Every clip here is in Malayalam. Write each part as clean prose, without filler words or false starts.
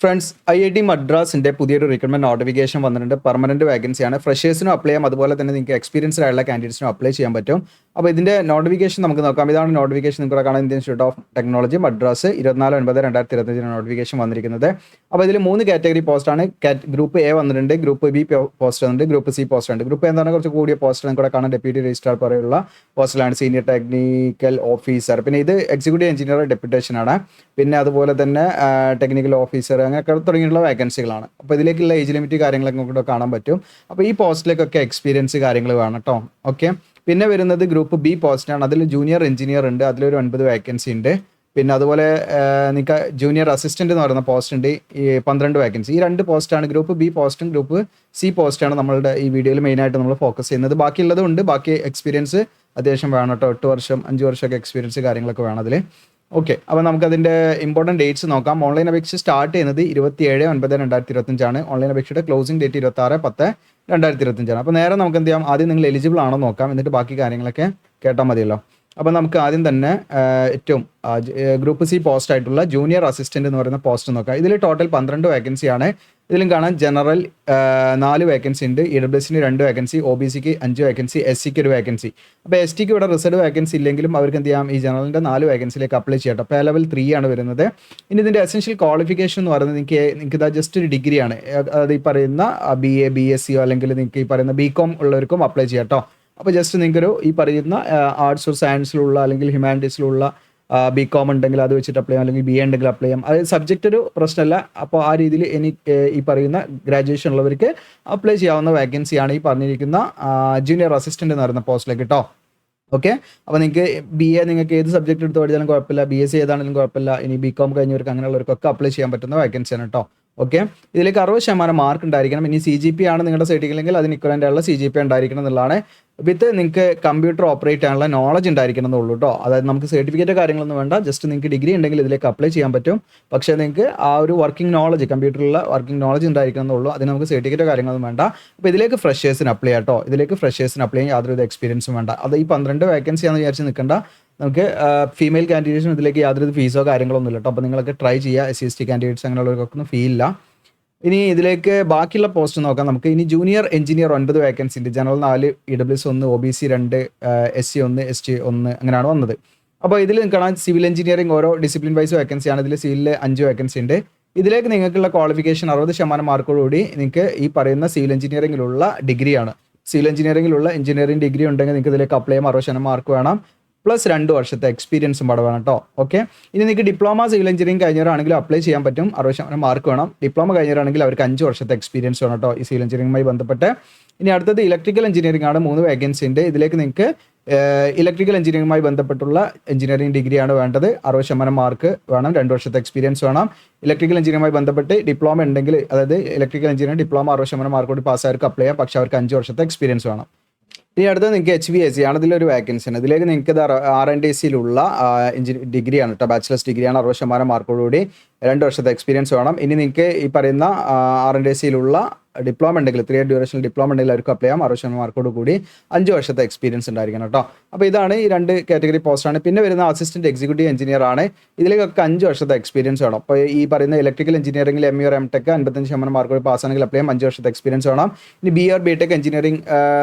ഫ്രണ്ട്സ് IIT മദ്രാസിൻ്റെ പുതിയൊരു റിക്രൂട്ട്മെന്റ് നോട്ടിഫിക്കേഷൻ വന്നിട്ടുണ്ട്. പെർമനന്റ് വേക്കൻസിയാണ്. ഫ്രഷേഴ്സിനും അപ്ലൈ ചെയ്യാം, അതുപോലെ തന്നെ നിങ്ങൾക്ക് എക്സ്പീരിയൻസ്ഡ് ആയിട്ടുള്ള കാൻഡിഡേറ്റ്സിനും അപ്ലൈ ചെയ്യാൻ പറ്റും. അപ്പോൾ ഇതിൻ്റെ നോട്ടിഫിക്കേഷൻ നമുക്ക് നോക്കാം. ഇതാണ് നോട്ടിഫിക്കേഷൻ. നിങ്ങൾക്ക് കാണാൻ Indian institute of technology Madras 24/9/2025 notification വന്നിരിക്കുന്നത്. അപ്പോൾ ഇതിൽ 3 കാറ്റഗറി പോസ്റ്റാണ്. ഗ്രൂപ്പ് എ വന്നിട്ടുണ്ട്, ഗ്രൂപ്പ് ബി പോസ്റ്റ് വന്നിട്ടുണ്ട്, ഗ്രൂപ്പ് സി പോസ്റ്റ് ഉണ്ട്. ഗ്രൂപ്പ് എന്താണ് കുറച്ച് കൂടിയ പോസ്റ്റ് നിങ്ങൾക്ക് കാണാൻ ഡെപ്യൂട്ടി രജിസ്ട്രാർ പോലെയുള്ള പോസ്റ്റിലാണ്, സീനിയർ ടെക്നിക്കൽ ഓഫീസർ. പിന്നെ ഇത് എക്സിക്യൂട്ടീവ് എഞ്ചിനീയർ ഡെപ്യൂട്ടേഷനാണ്. പിന്നെ അതുപോലെ തന്നെ ടെക്നിക്കൽ ഓഫീസർ അങ്ങനെയൊക്കെ തുടങ്ങിയുള്ള വേക്കൻസികളാണ്. അപ്പോൾ ഇതിലേക്കുള്ള ഏജ് ലിമിറ്റ് കാര്യങ്ങളൊക്കെ കൂടെ കാണാൻ പറ്റും. അപ്പോൾ ഈ പോസ്റ്റിലേക്കൊക്കെ എക്സ്പീരിയൻസ് കാര്യങ്ങൾ വേണം കേട്ടോ. ഓക്കെ. പിന്നെ വരുന്നത് ഗ്രൂപ്പ് ബി പോസ്റ്റാണ്. അതിൽ ജൂനിയർ എഞ്ചിനീയർ ഉണ്ട്, അതിലൊരു 9 വേക്കൻസി ഉണ്ട്. പിന്നെ അതുപോലെ നിങ്ങൾക്ക് ജൂനിയർ അസിസ്റ്റന്റ് എന്ന് പറയുന്ന പോസ്റ്റ് ഉണ്ട്, ഈ 12 വേക്കൻസി. ഈ 2 പോസ്റ്റാണ്. ഗ്രൂപ്പ് ബി പോസ്റ്റും ഗ്രൂപ്പ് സി പോസ്റ്റാണ് നമ്മളുടെ ഈ വീഡിയോയിൽ മെയിനായിട്ട് നമ്മൾ ഫോക്കസ് ചെയ്യുന്നത്. ബാക്കിയുള്ളതും ഉണ്ട്. ബാക്കി എക്സ്പീരിയൻസ് അത്യാവശ്യം വേണം കേട്ടോ. 8 വർഷം 5 വർഷമൊക്കെ എക്സ്പീരിയൻസ് കാര്യങ്ങളൊക്കെ വേണം അതിൽ. ഓക്കെ. അപ്പോൾ നമുക്കതിൻ്റെ ഇമ്പോർട്ടൻറ്റ് ഡേറ്റ്സ് നോക്കാം. ഓൺലൈൻ അപേക്ഷ സ്റ്റാർട്ട് ചെയ്യുന്നത് 27/9/2025 ഓൺലൈൻ അപേക്ഷയുടെ ക്ലോസിംഗ് ഡേറ്റ് 26/10/2025. അപ്പോൾ നേരെ നമുക്ക് എന്ത് ചെയ്യാം, ആദ്യം നിങ്ങൾ എലിജിബിൾ ആണോ നോക്കാം, എന്നിട്ട് ബാക്കി കാര്യങ്ങളൊക്കെ കേട്ടാൽ മതിയല്ലോ. അപ്പോൾ നമുക്ക് ആദ്യം തന്നെ ഏറ്റവും ഗ്രൂപ്പ് സി പോസ്റ്റ് ആയിട്ടുള്ള ജൂനിയർ അസിസ്റ്റന്റ് എന്ന് പറയുന്ന പോസ്റ്റ് നോക്കാം. ഇതിൽ ടോട്ടൽ 12 വേക്കൻസിയാണ്. ഇതിലും കാണാൻ ജനറൽ 4 വേക്കൻസി ഉണ്ട്, EWSന് 2 വേക്കൻസി, OBCക്ക് 5 വേക്കൻസി, SCക്ക് 1 വേക്കൻസി. അപ്പോൾ STക്ക് ഇവിടെ റിസർവ് വേക്കൻസി ഇല്ലെങ്കിലും അവർക്ക് എന്ത് ചെയ്യാം, ഈ ജനറലിൻ്റെ 4 വേക്കൻസിയിലേക്ക് അപ്ലൈ ചെയ്യട്ടെ. അപ്പോൾ ലെവൽ 3 ആണ് വരുന്നത്. ഇനി ഇതിൻ്റെ എസെൻഷ്യൽ ക്വാളിഫിക്കേഷൻ എന്ന് പറയുന്നത് നിങ്ങൾക്ക് ഇതാ ജസ്റ്റ് ഒരു ഡിഗ്രിയാണ്. അത് ഈ പറയുന്ന BA BSc അല്ലെങ്കിൽ നിങ്ങൾക്ക് ഈ പറയുന്ന BCom ഉള്ളവർക്കും അപ്ലൈ ചെയ്യാം കേട്ടോ. അപ്പോൾ ജസ്റ്റ് നിങ്ങൾക്കൊരു ഈ പറയുന്ന ആർട്സ് ഓർ സയൻസിലുള്ള അല്ലെങ്കിൽ ഹ്യൂമാനിറ്റീസിലുള്ള BCom ഉണ്ടെങ്കിൽ അത് വെച്ചിട്ട് അപ്ലൈ ചെയ്യാം, അല്ലെങ്കിൽ BA ഉണ്ടെങ്കിൽ അപ്ലൈ ചെയ്യാം. അത് സബ്ജക്റ്റ് ഒരു പ്രശ്നമല്ല. അപ്പോൾ ആ രീതിയിൽ ഈ പറയുന്ന ഗ്രാജുവേഷൻ ഉള്ളവർക്ക് അപ്ലൈ ചെയ്യാവുന്ന വേക്കൻസിയാണ് ഈ പറഞ്ഞിരിക്കുന്ന ജൂനിയർ അസിസ്റ്റന്റ് എന്ന് പറയുന്ന പോസ്റ്റിലേക്ക് കേട്ടോ. ഓക്കെ. അപ്പോൾ നിങ്ങൾക്ക് BA നിങ്ങൾക്ക് ഏത് സബ്ജക്റ്റ് എടുത്ത് പഠിച്ചാലും കുഴപ്പമില്ല, BSc ഏതാണെങ്കിലും കുഴപ്പമില്ല. ഇനി BCom കഴിഞ്ഞവർക്ക് അങ്ങനെയുള്ളവർക്കൊക്കെ അപ്ലൈ ചെയ്യാൻ പറ്റുന്ന വേക്കൻസിയാണ് കേട്ടോ. ഓക്കെ. ഇതിലേക്ക് 60% മാർക്ക് ഉണ്ടായിരിക്കണം. ഇനി CGP ആണ് നിങ്ങളുടെ സർട്ടിഫിക്കറ്റ്, അതിന് ഇക്വലൻ്റ് ആയുള്ള CGP ഉണ്ടായിരിക്കണം എന്നുള്ളതാണ്. വിത്ത് നിങ്ങൾക്ക് കമ്പ്യൂട്ടർ ഓപ്പറേറ്റ് ചെയ്യാനുള്ള നോളജ് ഉണ്ടായിരിക്കണം എന്നുള്ളൂ കേട്ടോ. അതായത് നമുക്ക് സർട്ടിഫിക്കറ്റ് കാര്യങ്ങളൊന്നും വേണ്ട, ജസ്റ്റ് നിങ്ങൾക്ക് ഡിഗ്രി ഉണ്ടെങ്കിൽ ഇതിലേക്ക് അപ്ലൈ ചെയ്യാൻ പറ്റും. പക്ഷേ നിങ്ങൾക്ക് ആ ഒരു വർക്കിംഗ് നോളജ്, കമ്പ്യൂട്ടറിലുള്ള വർക്കിംഗ് നോളജ് ഉണ്ടായിരിക്കണം എന്നുള്ളൂ. അതിന് നമുക്ക് സർട്ടിഫിക്കറ്റ് കാര്യങ്ങളൊന്നും വേണ്ട. അപ്പോൾ ഇതിലേക്ക് ഫ്രഷേഴ്സിന് അപ്ലൈ ചെയ്യാം കേട്ടോ. ഇതിലേക്ക് ഫ്രഷേഴ്സിന് അപ്ലൈ ചെയ്യാൻ യാതൊരു എക്സ്പീരിയൻസും വേണ്ട. അത് ഈ 12 വേക്കൻസി ആണെന്ന് വിചാരിച്ച് നിൽക്കേണ്ട. നമുക്ക് ഫീമെയിൽ കാൻഡിഡേറ്റ്സിന് ഇതിലേക്ക് യാതൊരു ഫീസോ കാര്യങ്ങളൊന്നും ഇല്ല കേട്ടോ. അപ്പോൾ നിങ്ങളൊക്കെ ട്രൈ ചെയ്യുക. SC/ST കാൻഡിഡേറ്റ്സ് അങ്ങനെയുള്ളവർക്കൊന്നും ഫീ ഇല്ല. ഇനി ഇതിലേക്ക് ബാക്കിയുള്ള പോസ്റ്റ് നോക്കാം നമുക്ക്. ഇനി ജൂനിയർ എഞ്ചിനീയർ 9 വേക്കൻസി ഉണ്ട്. General 4, EWS 1, OBC 2, SC 1, ST 1 അങ്ങനെയാണ് വന്നത്. അപ്പോൾ ഇതിൽ കാണാൻ സിവിൽ എഞ്ചിനീയറിംഗ് ഓരോ ഡിസിപ്ലിൻ വൈസ് വേക്കൻസിയാണ്. ഇതിൽ സിവിലിൽ 5 വേക്കൻസി ഉണ്ട്. ഇതിലേക്ക് നിങ്ങൾക്കുള്ള ക്വാളിഫിക്കേഷൻ 60% മാർക്കോടുകൂടി നിങ്ങൾക്ക് ഈ പറയുന്ന സിവിൽ എഞ്ചിനീയറിംഗിലുള്ള ഡിഗ്രിയാണ്. സിവിൽ എഞ്ചിനീയറിംഗിലുള്ള എഞ്ചിനീയറിംഗ് ഡിഗ്രി ഉണ്ടെങ്കിൽ നിങ്ങൾക്ക് ഇതിലേക്ക് അപ്ലൈ ചെയ്യാൻ 60% മാർക്ക് വേണം. പ്ലസ് 2 വർഷത്തെ എക്സ്പീരിയൻസും അവിടെ വേണം കേട്ടോ. ഓക്കെ. ഇനി നിങ്ങൾക്ക് ഡിപ്ലോമ സിവിൽ എഞ്ചിനീയറിംഗ് കഴിഞ്ഞവരാണെങ്കിൽ അപ്ലൈ ചെയ്യാൻ പറ്റും. 60% മാർക്ക് വേണം. ഡിപ്ലോമ കഴിഞ്ഞവരാണെങ്കിൽ അവർക്ക് 5 വർഷത്തെ എക്സ്പീരിയൻസ് വേണം കേട്ടോ ഈ സിവിൽ എഞ്ചിനീയറിംഗുമായി ബന്ധപ്പെട്ട്. ഇനി അടുത്തത് ഇലക്ട്രിക്കൽ എഞ്ചിനീയറിംഗ് ആണ്. 3 വേക്കൻസി ഉണ്ട്. ഇതിലേക്ക് നിങ്ങൾക്ക് ഇലക്ട്രിക്കൽ എഞ്ചിനീയറിംഗുമായി ബന്ധപ്പെട്ടുള്ള എഞ്ചിനീയറിംഗ് ഡിഗ്രിയാണ് വേണ്ടത്. 60% മാർക്ക് വേണം. 2 വർഷത്തെ എക്സ്പീരിയൻസ് വേണം. ഇലക്ട്രിക്കൽ എഞ്ചിനീയറിംഗുമായി ബന്ധപ്പെട്ട് ഡിപ്ലോമ ഉണ്ടെങ്കിൽ, അതായത് ഇലക്ട്രിക്കൽ എഞ്ചിനീയറിംഗ് ഡിപ്ലോമ 60% മാർക്കോട് പാസ്സായവർക്ക് അപ്ലൈ ചെയ്യാം. പക്ഷേ അവർക്ക് 5 വർഷത്തെ എക്സ്പീരിയൻസ് വേണം. ഇനി അടുത്തത് നിങ്ങൾക്ക് HVAC ആണ്. ഇതിലൊരു വേക്കൻസി ആണ്. ഇതിലേക്ക് നിങ്ങൾക്ക് R&Dസിലുള്ള ഡിഗ്രിയാണ് കേട്ടോ. ബാച്ചിലേഴ്സ് ഡിഗ്രിയാണ്. 60% മാർക്കോടുകൂടി 2 വർഷത്തെ എക്സ്പീരിയൻസ് വേണം. ഇനി നിങ്ങൾക്ക് ഈ പറയുന്ന R&Dസിലുള്ള ഡിപ്ലോമ ഉണ്ടെങ്കിൽ, 3 ഇയർ ഡ്യൂറേഷൻ ഡിപ്ലോമ ഉണ്ടെങ്കിൽ അവർക്ക് അപ്ലൈ ചെയ്യാം. 60% മാർക്കോട് കൂടി 5 വർഷത്തെ എക്സ്പീരിയൻസ് ഉണ്ടായിരിക്കണം കേട്ടോ. അപ്പോൾ ഇതാണ് ഈ 2 കാറ്റഗറി പോസ്റ്റാണ്. പിന്നെ വരുന്ന അസിസ്റ്റന്റ് എക്സിക്യൂട്ടീവ് എഞ്ചിനീയർ ആണ്. ഇതിലേക്കൊക്കെ 5 വർഷത്തെ എക്സ്പീരിയൻസ് വേണം. അപ്പോൾ ഈ പറയുന്ന ഇലക്ട്രിക്കൽ എഞ്ചിനീയറിംഗിൽ ME or MTech 55% മാർക്കോട് പാസ്സാണെങ്കിൽ അപ്ലൈ ചെയ്യാം. 5 വർഷത്തെ എക്സ്പീരിയൻസ് വേണം. ഇനി BA or BTech എഞ്ചിനീയറിംഗ്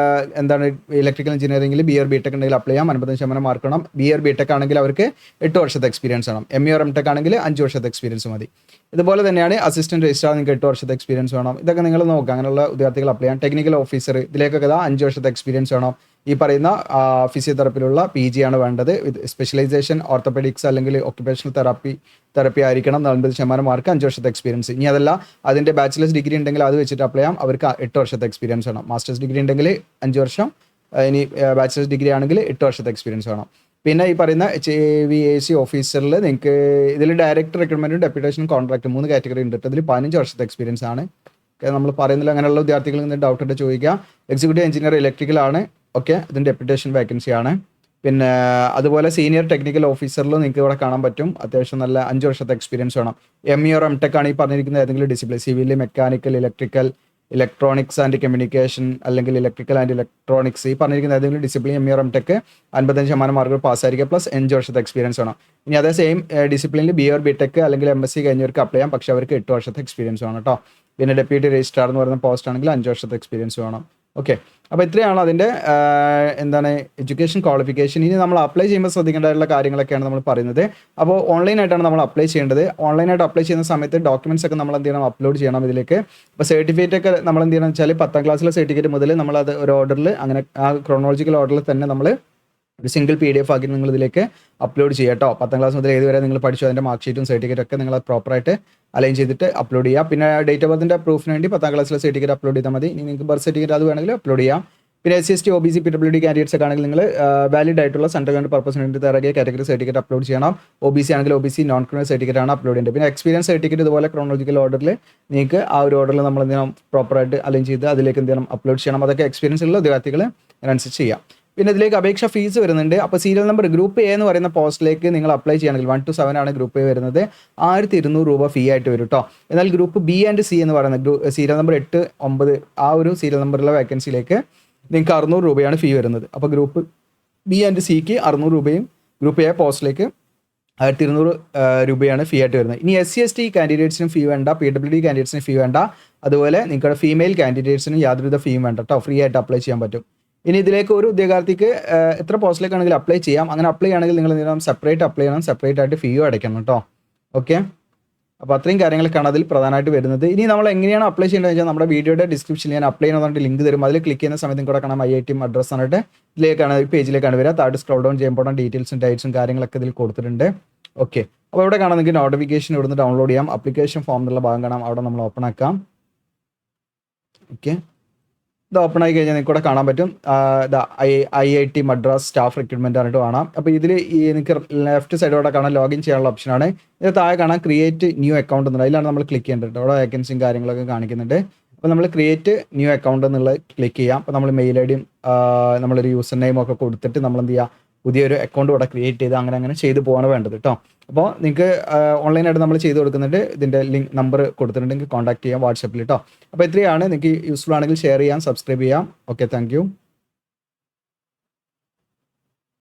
എന്താണ് ഇലക്ട്രിക്കൽ എഞ്ചിനീയറിംഗിൽ BA or BTech ഉണ്ടെങ്കിൽ അപ്ലൈ ചെയ്യാം. 55% മാർക്ക് വേണം. BA or BTech ആണെങ്കിൽ അവർക്ക് 8 വർഷത്തെ എക്സ്പീരിയൻസ് വേണം. ME or MTech ആണെങ്കിൽ 5 വർഷത്തെ എക്സ്പീരിയൻസ് മതി. ഇതുപോലെ തന്നെയാണ് അസിസ്റ്റന്റ് രജിസ്ട്രാർ, നിങ്ങൾക്ക് 8 വർഷത്തെ എക്സ്പീരിയൻസ് വേണം. ഇതൊക്കെ നിങ്ങൾ നോക്കുക. അങ്ങനെയുള്ള വിദ്യാർത്ഥികൾ അപ്ലൈ ചെയ്യാം. ടെക്നിക്കൽ ഓഫീസർ ഇതിലേക്കൊക്കെ 5 വർഷത്തെ എക്സ്പീരിയൻസ് വേണം. ഈ പറയുന്ന ഫിസിയോതെറപ്പിയിലുള്ള PG ആണ് വേണ്ടത്. സ്പെഷ്യലൈസേഷൻ ഓർത്തോപെഡിക്സ് അല്ലെങ്കിൽ ഒക്യുപേഷണൽ തെറപ്പി ആയിരിക്കണം. 40% മാർക്ക്, 5 വർഷത്തെ എക്സ്പീരിയൻസ്. ഇനി അതല്ല അതിൻ്റെ ബാച്ചിലേഴ്സ് ഡിഗ്രി ഉണ്ടെങ്കിൽ അത് വെച്ചിട്ട് അപ്ലൈ ചെയ്യാം. അവർക്ക് 8 വർഷത്തെ എക്സ്പീരിയൻസ് വേണം. മാസ്റ്റേഴ്സ് ഡിഗ്രി ഉണ്ടെങ്കിൽ 5 വർഷം, ഇനി ബാച്ചിലേഴ്സ് ഡിഗ്രി ആണെങ്കിൽ 8 വർഷത്തെ എക്സ്പീരിയൻസ് വേണം. പിന്നെ ഈ പറയുന്ന HVAC ഓഫീസറിൽ നിങ്ങൾക്ക് ഇതിൽ ഡയറക്റ്റ് റിക്രൂട്ട്മെൻറ്റും ഡെപ്യൂട്ടേഷനും കോൺട്രാക്ട് 3 കാറ്റഗറി ഉണ്ട്. ഇതിൽ 15 വർഷത്തെ എക്സ്പീരിയൻസ് ആണ്. നമ്മൾ പറയുന്നില്ല, അങ്ങനെയുള്ള വിദ്യാർത്ഥികളിൽ നിന്ന് ഡൗട്ട് ഉണ്ട് ചോദിക്കുക. എക്സിക്യൂട്ടീവ് എഞ്ചിനീയർ ഇലക്ട്രിക്കൽ ആണ്. ഓക്കെ. ഇതിൻ്റെ ഡെപ്യൂട്ടേഷൻ വേക്കൻസി ആണ്. പിന്നെ അതുപോലെ സീനിയർ ടെക്നിക്കൽ ഓഫീസറിൽ നിങ്ങൾക്ക് ഇവിടെ കാണാൻ പറ്റും. അത്യാവശ്യം നല്ല 5 വർഷത്തെ എക്സ്പീരിയൻസ് വേണം. ME or MTech ആണ് ഈ പറഞ്ഞിരിക്കുന്ന ഏതെങ്കിലും discipline, civil, mechanical, electrical, electronics and communication അല്ലെങ്കിൽ ഇലക്ട്രിക്കൽ ആൻഡ് ഇലക്ട്രോണിക്സ് ഈ പറഞ്ഞിരിക്കുന്ന ഏതെങ്കിലും ഡിസിപ്ലിൻ ME ടെക് 55% മാർക്ക് പാസ്സായിരിക്കുക പ്ലസ് 5 വർഷത്തെ എക്സ്പീരിയൻസ് വേണം. ഇനി അതേ സെയിം ഡിസിപ്ലിനിൽ BA BTech അല്ലെങ്കിൽ MSc കഴിഞ്ഞവർക്ക് അപ്ലൈ ചെയ്യാം, പക്ഷേ അവർക്ക് 8 വർഷത്തെ എക്സ്പീരിയൻസ് വേണം കേട്ടോ. പിന്നെ ഡെപ്യൂട്ടി രജിസ്ട്രാർ എന്ന് പറയുന്ന പോസ്റ്റ് ആണെങ്കിൽ 5 വർഷത്തെ എക്സ്പീരിയൻസ് വേണം. ഓക്കെ, അപ്പോൾ ഇത്രയാണ് അതിൻ്റെ എന്താണ് എഡ്യൂക്കേഷൻ ക്വാളിഫിക്കേഷൻ. ഇനി നമ്മൾ അപ്ലൈ ചെയ്യുമ്പോൾ ശ്രദ്ധിക്കേണ്ടതായിട്ടുള്ള കാര്യങ്ങളൊക്കെയാണ് നമ്മൾ പറയുന്നത്. അപ്പോൾ ഓൺലൈനായിട്ടാണ് നമ്മൾ അപ്ലൈ ചെയ്യേണ്ടത്. ഓൺലൈനായിട്ട് അപ്ലൈ ചെയ്യുന്ന സമയത്ത് ഡോക്യുമെൻറ്റ്സ് ഒക്കെ നമ്മൾ എന്ത് ചെയ്യണം, അപ്ലോഡ് ചെയ്യണം ഇതിലേക്ക്. അപ്പോൾ സർട്ടിഫിക്കറ്റ് ഒക്കെ നമ്മൾ എന്ത് ചെയ്യണം വെച്ചാൽ 10ാം ക്ലാസ്സിലെ സർട്ടിഫിക്കറ്റ് മുതൽ നമ്മളത് ഒരു ഓർഡറിൽ അങ്ങനെ ആ ക്രോണോളജിക്കൽ ഓർഡറിൽ തന്നെ നമ്മൾ ഒരു സിംഗിൾ PDF ആക്കി നിങ്ങൾ ഇതിലേക്ക് അപ്ലോഡ് ചെയ്യുക കേട്ടോ. 10ാം ക്ലാസ് മുതൽ ഏതുവരെ നിങ്ങൾ പഠിച്ചു അതിൻ്റെ മാർക്ക് ഷീറ്റും സർട്ടിഫിക്കറ്റ് ഒക്കെ നിങ്ങൾ പ്രോപ്പറായിട്ട് അലൈൻ ചെയ്തിട്ട് അപ്ലോഡ് ചെയ്യുക. പിന്നെ ഡേറ്റ് ഓഫ് ബർത്തിൻ്റെ പ്രൂഫിന് വേണ്ടി 10ാം ക്ലാസ്സിലെ സർട്ടിഫിക്കറ്റ് അപ്ലോഡ് ചെയ്താൽ മതി. ഇനി നിങ്ങൾക്ക് ബർത്ത് സർട്ടിഫിക്കറ്റ് അത് വേണമെങ്കിൽ അപ്ലോഡ് ചെയ്യാം. പിന്നെ SC ST OBC PWD candidates ഒക്കെ ആണെങ്കിൽ നിങ്ങൾ വാലിഡ് ആയിട്ടുള്ള സെൻട്രൽ ഗവൺമെന്റ് പർപ്പസിന് വേണ്ടി തയ്യാറാക്കിയ കാറ്റഗറി സർട്ടിഫിക്കറ്റ് അപ്ലോഡ് ചെയ്യണം. OBC ആണെങ്കിൽ OBC നോൺ ക്രിമിനൽ സർട്ടിഫിക്കറ്റ് ആണ് അപ്ലോഡ് ചെയ്യേണ്ടത്. പിന്നെ എക്സ്പീരിയൻസ് സർട്ടിഫിക്കറ്റ് ഇതുപോലെ ക്രോണോളജിക്കൽ ഓർഡറിൽ നിങ്ങൾക്ക് ആ ഒരു ഓർഡറിൽ നമ്മൾ എന്ത് ചെയ്യണം, പ്രോപ്പറായിട്ട് അലൈൻ ചെയ്ത് അതിലേക്ക് എന്ത് ചെയ്യണം, അപ്ലോഡ് ചെയ്യണം. അതൊക്കെ എക്സ്പീരിയൻസ് ഉള്ള ഉദ്യോഗാർത്ഥികൾ അതിനനുസരിച്ച് ചെയ്യാം. പിന്നെ ഇതിലേക്ക് അപേക്ഷ ഫീസ് വരുന്നുണ്ട്. അപ്പോൾ സീരിയൽ നമ്പർ ഗ്രൂപ്പ് A എന്ന് പറയുന്ന പോസ്റ്റിലേക്ക് നിങ്ങൾ അപ്ലൈ ചെയ്യുകയാണെങ്കിൽ 1 to 7 ആണ് ഗ്രൂപ്പ് A വരുന്നത്. 1200 രൂപ ഫീ ആയിട്ട് വരും കേട്ടോ. എന്നാൽ ഗ്രൂപ്പ് B ആൻഡ് C എന്ന് പറയുന്ന സീരിയൽ നമ്പർ 8, 9 ആ ഒരു സീരിയൽ നമ്പറിലെ വേക്കൻസിയിലേക്ക് നിങ്ങൾക്ക് 600 രൂപയാണ് ഫീ വരുന്നത്. അപ്പോൾ ഗ്രൂപ്പ് B ആൻഡ് Cക്ക് 600 രൂപയും ഗ്രൂപ്പ് A പോസ്റ്റിലേക്ക് 1200 രൂപയാണ് ഫീ ആയിട്ട് വരുന്നത്. ഇനി SC ST കാൻഡിഡേറ്റ്സിനും ഫീ വേണ്ട, PWD കാൻഡിഡേറ്റ്സിന് ഫീ വേണ്ട, അതുപോലെ നിങ്ങളുടെ ഫീമെയിൽ കാൻഡിഡേറ്റ്സിനും യാതൊരുവിധ ഫീയും വേണ്ട കേട്ടോ. ഫ്രീ ആയിട്ട് അപ്ലൈ ചെയ്യാൻ പറ്റും. ഇനി ഇതിലേക്ക് ഒരു ഉദ്യോഗാർത്ഥിക്ക് എത്ര പോസ്റ്റിലേക്കാണെങ്കിൽ അപ്ലൈ ചെയ്യാം. അങ്ങനെ അപ്ലൈ ആണെങ്കിൽ നിങ്ങൾ എന്ത് ചെയ്യണം, സെപ്പറേറ്റ് അപ്ലൈ ചെയ്യണം, സെപ്പറേറ്റ് ആയിട്ട് ഫീയും അടയ്ക്കണം കേട്ടോ. ഓക്കെ, അപ്പോൾ അത്രയും കാര്യങ്ങളൊക്കെയാണ് അതിൽ പ്രധാനമായിട്ട് വരുന്നത്. ഇനി നമ്മൾ എങ്ങനെയാണ് അപ്ലൈ ചെയ്യേണ്ടത് വെച്ചാൽ നമ്മുടെ വീഡിയോയുടെ ഡിസ്ക്രിപ്ഷനിൽ ഞാൻ അപ്ലൈ ചെയ്യുന്നതുകൊണ്ട് ലിങ്ക് തരും. അതിൽ ക്ലിക്ക് ചെയ്യുന്ന സമയത്ത് കൂടെ കാണാം IIT അഡ്രസ്സ് എന്നിട്ട് ഇതിലേക്കാണ് ഈ പേജിലേക്കാണ് വരിക. താഴെ സ്ക്രോൾ ഡൗൺ ചെയ്യുമ്പോൾ ഡീറ്റെയിൽസും ഡേറ്റ്സും കാര്യങ്ങളൊക്കെ ഇതിൽ കൊടുത്തിട്ടുണ്ട്. ഓക്കെ, അപ്പോൾ ഇവിടെ കാണാം നിങ്ങൾക്ക് നോട്ടിഫിക്കേഷൻ ഇവിടുന്ന് ഡൗൺലോഡ് ചെയ്യാം. അപ്ലിക്കേഷൻ ഫോം എന്നുള്ള ഭാഗം കാണാം, അവിടെ നമ്മൾ ഓപ്പൺ ആക്കാം. ഓക്കെ, ഇത് ഓപ്പൺ ആയി കഴിഞ്ഞാൽ നിങ്ങൾക്ക് ഇവിടെ കാണാൻ പറ്റും IIT മദ്രാസ് സ്റ്റാഫ് റിക്രൂട്ട്മെന്റ് ആയിട്ട് കാണാം. അപ്പോൾ ഇതിൽ നിങ്ങൾക്ക് ലെഫ്റ്റ് സൈഡോടെ കാണാൻ ലോഗിൻ ചെയ്യാനുള്ള ഓപ്ഷനാണ്. ഇത് താഴെ കാണാൻ ക്രിയേറ്റ് ന്യൂ അക്കൗണ്ട് എന്നുള്ളത്, അതിലാണ് നമ്മൾ ക്ലിക്ക് ചെയ്യേണ്ടത്. അവിടെ വേക്കൻസിയും കാര്യങ്ങളൊക്കെ കാണിക്കുന്നുണ്ട്. അപ്പോൾ നമ്മൾ ക്രിയേറ്റ് ന്യൂ അക്കൗണ്ട് എന്നുള്ളത് ക്ലിക്ക് ചെയ്യാം. അപ്പോൾ നമ്മൾ മെയിൽ ID യും നമ്മളൊരു യൂസർ നെയിം ഒക്കെ കൊടുത്തിട്ട് നമ്മൾ എന്ത് ചെയ്യുക, പുതിയൊരു അക്കൗണ്ട് ഇവിടെ ക്രിയേറ്റ് ചെയ്ത് അങ്ങനെ ചെയ്ത് പോകാണ് വേണ്ടത് കേട്ടോ. അപ്പോൾ നിങ്ങൾക്ക് ഓൺലൈനായിട്ട് നമ്മൾ ചെയ്ത് കൊടുക്കുന്നുണ്ട്. ഇതിൻ്റെ ലിങ്ക് നമ്പർ കൊടുത്തിട്ടുണ്ടെങ്കിൽ കോൺടാക്ട് ചെയ്യാം വാട്സപ്പിൽ കേട്ടോ. അപ്പോൾ ഇത്രയാണ്. നിങ്ങൾക്ക് യൂസ്ഫുൾ ആണെങ്കിൽ ഷെയർ ചെയ്യാം, സബ്സ്ക്രൈബ് ചെയ്യാം. Okay, thank you.